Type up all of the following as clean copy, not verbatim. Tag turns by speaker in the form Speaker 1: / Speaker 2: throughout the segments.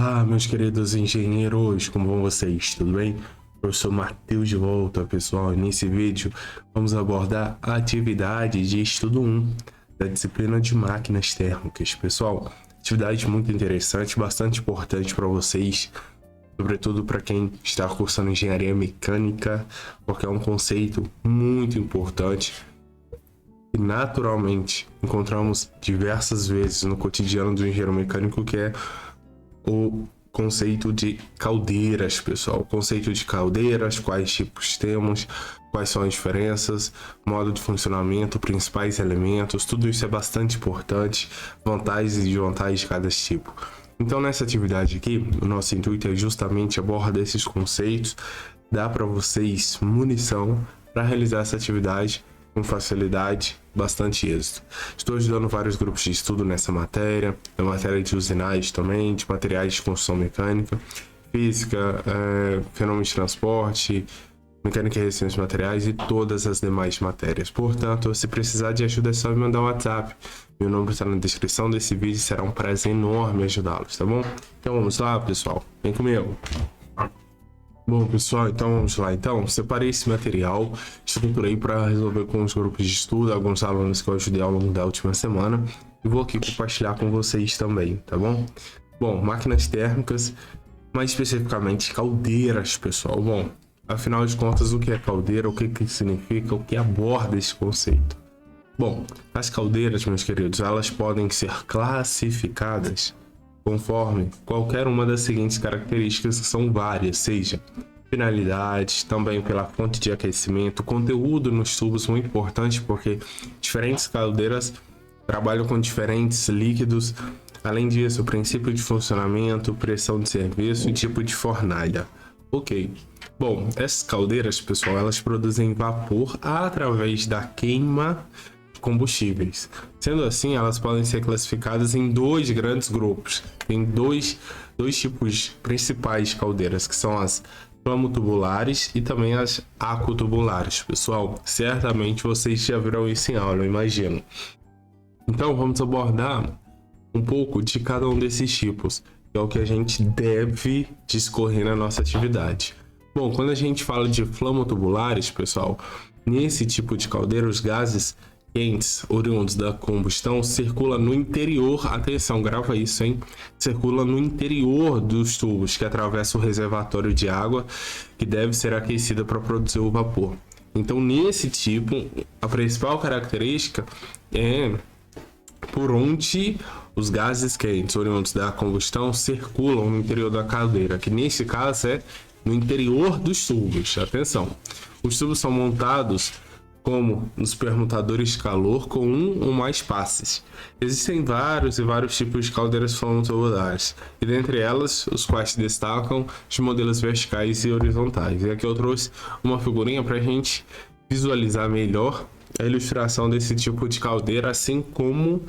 Speaker 1: Olá, meus queridos engenheiros, como vão vocês? Tudo bem? Eu sou Matheus de volta, pessoal. E nesse vídeo vamos abordar a atividade de estudo 1 da disciplina de máquinas térmicas. Pessoal, atividade muito interessante, bastante importante para vocês, sobretudo para quem está cursando engenharia mecânica, porque é um conceito muito importante e naturalmente encontramos diversas vezes no cotidiano do engenheiro mecânico, que é o conceito de caldeiras, pessoal. O conceito de caldeiras, quais tipos temos, quais são as diferenças, modo de funcionamento, principais elementos, tudo isso é bastante importante, vantagens e desvantagens de cada tipo. Então, nessa atividade aqui, o nosso intuito é justamente abordar esses conceitos, dar para vocês munição para realizar essa atividade com facilidade, bastante êxito. Estou ajudando vários grupos de estudo nessa matéria, na matéria de usinagem também, de materiais de construção mecânica, física, fenômenos de transporte, mecânica e resistência de materiais e todas as demais matérias. Portanto, se precisar de ajuda é só me mandar um WhatsApp. Meu número está na descrição desse vídeo, será um prazer enorme ajudá-los, tá bom? Então vamos lá, pessoal, vem comigo. Bom, pessoal, então vamos lá. Então, separei esse material, estruturei para resolver com os grupos de estudo, alguns alunos que eu ajudei ao longo da última semana, e vou aqui compartilhar com vocês também, tá bom? Bom, máquinas térmicas, mais especificamente caldeiras, pessoal. Bom, afinal de contas, o que é caldeira, o que significa, o que aborda esse conceito? Bom, as caldeiras, meus queridos, elas podem ser classificadas conforme qualquer uma das seguintes características, que são várias, seja finalidade, também pela fonte de aquecimento, conteúdo nos tubos, muito importante, porque diferentes caldeiras trabalham com diferentes líquidos, além disso, o princípio de funcionamento, pressão de serviço e tipo de fornalha. Ok. Bom, essas caldeiras, pessoal, elas produzem vapor através da queima combustíveis. Sendo assim, elas podem ser classificadas em dois grandes grupos. Tem dois tipos principais de caldeiras, que são as flamotubulares e também as aquatubulares. Pessoal, certamente vocês já viram isso em aula, eu imagino. Então, vamos abordar um pouco de cada um desses tipos, que é o que a gente deve discorrer na nossa atividade. Bom, quando a gente fala de flamotubulares, pessoal, nesse tipo de caldeira, os gases quentes oriundos da combustão circula no interior, atenção, grava isso, hein? Circula no interior dos tubos que atravessa o reservatório de água, que deve ser aquecida para produzir o vapor. Então, nesse tipo, a principal característica é por onde os gases quentes oriundos da combustão circulam no interior da caldeira, que nesse caso é no interior dos tubos. Atenção, os tubos são montados como nos permutadores de calor com um ou mais passes. Existem vários tipos de caldeiras flamotubulares, e dentre elas, os quais se destacam os modelos verticais e horizontais. E aqui eu trouxe uma figurinha para a gente visualizar melhor a ilustração desse tipo de caldeira, assim como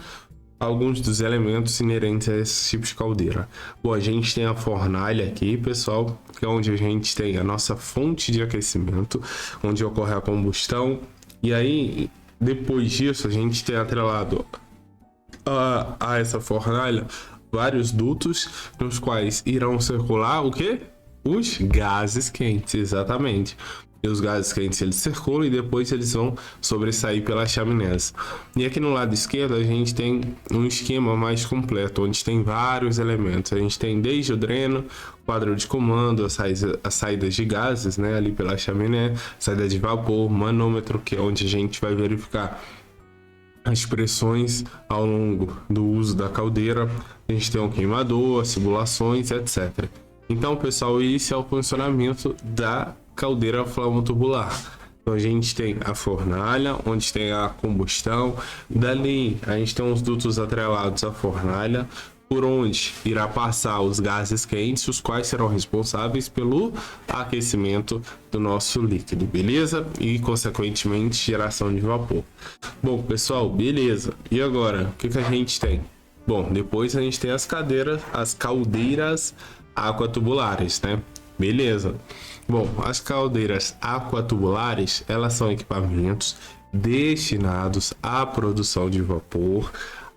Speaker 1: alguns dos elementos inerentes a esse tipo de caldeira. Bom, a gente tem a fornalha aqui, pessoal, que é onde a gente tem a nossa fonte de aquecimento, onde ocorre a combustão. E aí, depois disso, a gente tem atrelado a essa fornalha vários dutos, nos quais irão circular o quê? Os gases quentes, exatamente. E os gases quentes eles circulam e depois eles vão sobressair pelas chaminés. E aqui no lado esquerdo a gente tem um esquema mais completo, onde tem vários elementos. A gente tem desde o dreno, quadro de comando, as saídas de gases, né, ali pela chaminé, saída de vapor, manômetro, que é onde a gente vai verificar as pressões ao longo do uso da caldeira. A gente tem um queimador, as simulações, etc. Então, pessoal, esse é o funcionamento da caldeira flamotubular. Então a gente tem a fornalha, onde tem a combustão. Dali a gente tem os dutos atrelados à fornalha, por onde irá passar os gases quentes, os quais serão responsáveis pelo aquecimento do nosso líquido, beleza? E consequentemente geração de vapor. Bom, pessoal, beleza. E agora, o que a gente tem? Bom, depois a gente tem as caldeiras aquatubulares, né? Beleza. Bom, as caldeiras aquatubulares, elas são equipamentos destinados à produção de vapor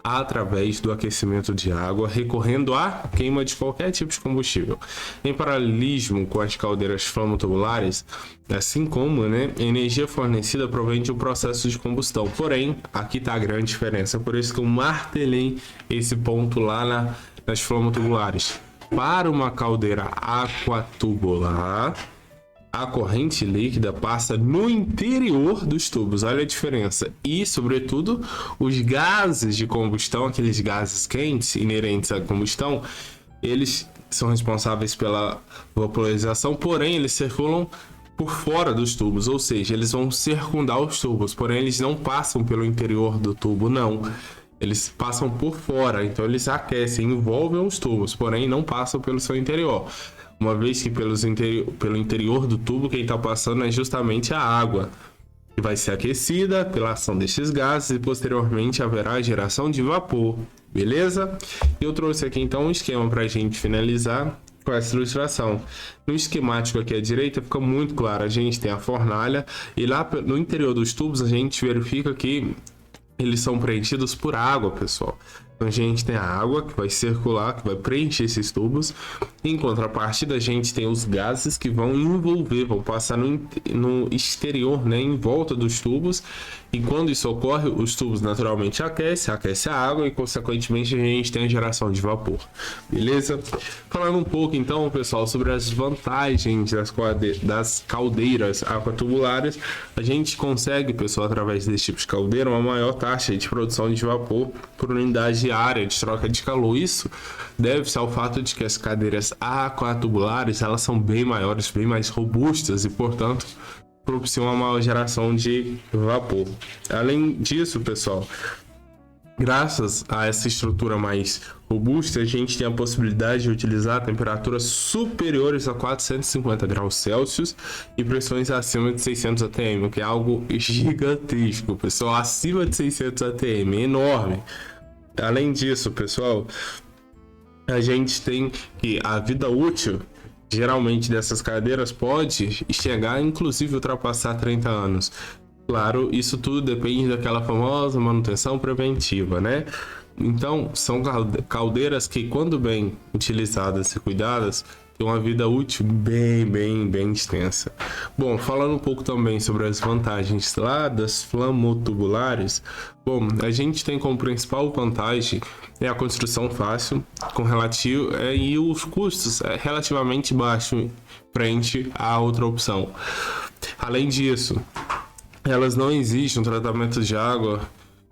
Speaker 1: através do aquecimento de água, recorrendo à queima de qualquer tipo de combustível. Em paralelismo com as caldeiras flamotubulares, assim como, a energia fornecida provém de um processo de combustão. Porém, aqui está a grande diferença, por isso que eu martelei esse ponto lá nas flamotubulares. Para uma caldeira aquatubular, a corrente líquida passa no interior dos tubos, olha a diferença. E, sobretudo, os gases de combustão, aqueles gases quentes inerentes à combustão, eles são responsáveis pela vaporização, porém eles circulam por fora dos tubos, ou seja, eles vão circundar os tubos, porém eles não passam pelo interior do tubo, não. Eles passam por fora, então eles aquecem, envolvem os tubos, porém não passam pelo seu interior. Uma vez que pelo interior do tubo, quem está passando é justamente a água, que vai ser aquecida pela ação destes gases e posteriormente haverá a geração de vapor, beleza? Eu trouxe aqui então um esquema para a gente finalizar com essa ilustração. No esquemático aqui à direita fica muito claro, a gente tem a fornalha e lá no interior dos tubos a gente verifica que eles são preenchidos por água, pessoal. Então a gente tem a água que vai circular, que vai preencher esses tubos. Em contrapartida, a gente tem os gases que vão envolver, vão passar no exterior, em volta dos tubos. E quando isso ocorre, os tubos naturalmente aquece a água e consequentemente a gente tem a geração de vapor. Beleza? Falando um pouco então, pessoal, sobre as vantagens das caldeiras aquatubulares, a gente consegue, pessoal, através desse tipo de caldeira, uma maior taxa de produção de vapor por unidade diária de troca de calor. Isso deve-se ao fato de que as cadeiras aquatubulares elas são bem maiores, bem mais robustas e, portanto, propiciam uma maior geração de vapor. Além disso, pessoal, graças a essa estrutura mais robusta, a gente tem a possibilidade de utilizar temperaturas superiores a 450 graus Celsius e pressões acima de 600 atm, que é algo gigantesco, pessoal, acima de 600 atm, enorme. Além disso, pessoal, a gente tem que a vida útil geralmente dessas cadeiras pode chegar, inclusive, ultrapassar 30 anos. Claro, isso tudo depende daquela famosa manutenção preventiva, Então, são caldeiras que, quando bem utilizadas e cuidadas, têm uma vida útil bem extensa. Bom, falando um pouco também sobre as vantagens lá das flamotubulares, bom, a gente tem como principal vantagem a construção fácil e os custos relativamente baixos frente à outra opção. Além disso, elas não exigem um tratamento de água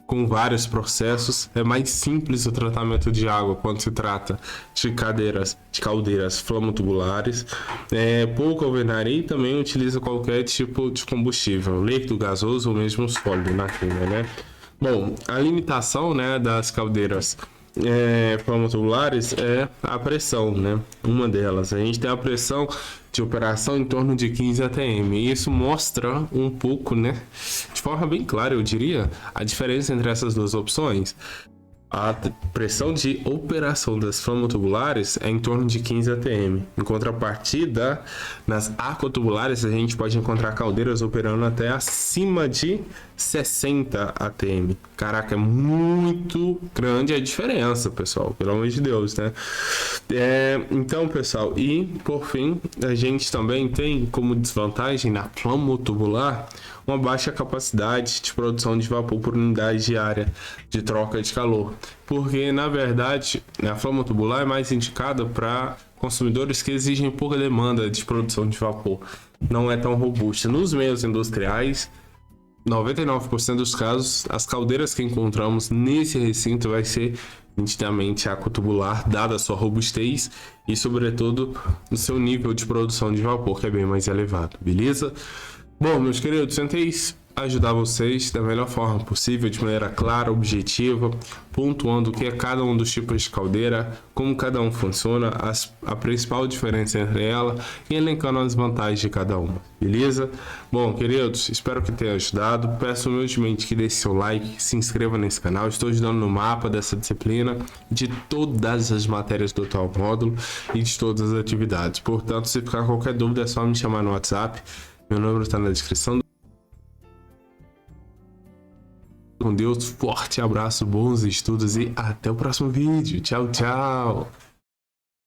Speaker 1: com vários processos. É mais simples o tratamento de água quando se trata de caldeiras flamotubulares. É pouco alvenaria e também utiliza qualquer tipo de combustível, líquido, gasoso ou mesmo sólido na queima, Bom, a limitação, das caldeiras flamotubulares é a pressão, Uma delas. A gente tem a pressão de operação em torno de 15 atm. E isso mostra um pouco, de forma bem clara, eu diria, a diferença entre essas duas opções. A pressão de operação das flamotubulares é em torno de 15 atm. Em contrapartida, nas aquatubulares a gente pode encontrar caldeiras operando até acima de 60 atm. Caraca, é muito grande a diferença, pessoal. Pelo amor de Deus, Então, pessoal, e por fim, a gente também tem como desvantagem na flamotubular uma baixa capacidade de produção de vapor por unidade diária de troca de calor, porque na verdade a flamotubular é mais indicada para consumidores que exigem pouca demanda de produção de vapor, não é tão robusta. Nos meios industriais, 99% dos casos, as caldeiras que encontramos nesse recinto vai ser nitidamente aquatubular, dada a sua robustez e sobretudo o seu nível de produção de vapor, que é bem mais elevado, beleza? Bom, meus queridos, tentei ajudar vocês da melhor forma possível, de maneira clara, objetiva, pontuando o que é cada um dos tipos de caldeira, como cada um funciona, a principal diferença entre ela e elencando as vantagens de cada uma, beleza? Bom, queridos, espero que tenha ajudado. Peço humildemente que deixe seu like, se inscreva nesse canal. Estou ajudando no mapa dessa disciplina, de todas as matérias do atual módulo e de todas as atividades. Portanto, se ficar qualquer dúvida, é só me chamar no WhatsApp. Meu número está na descrição com Deus. Forte abraço, bons estudos e até o próximo vídeo. Tchau, tchau.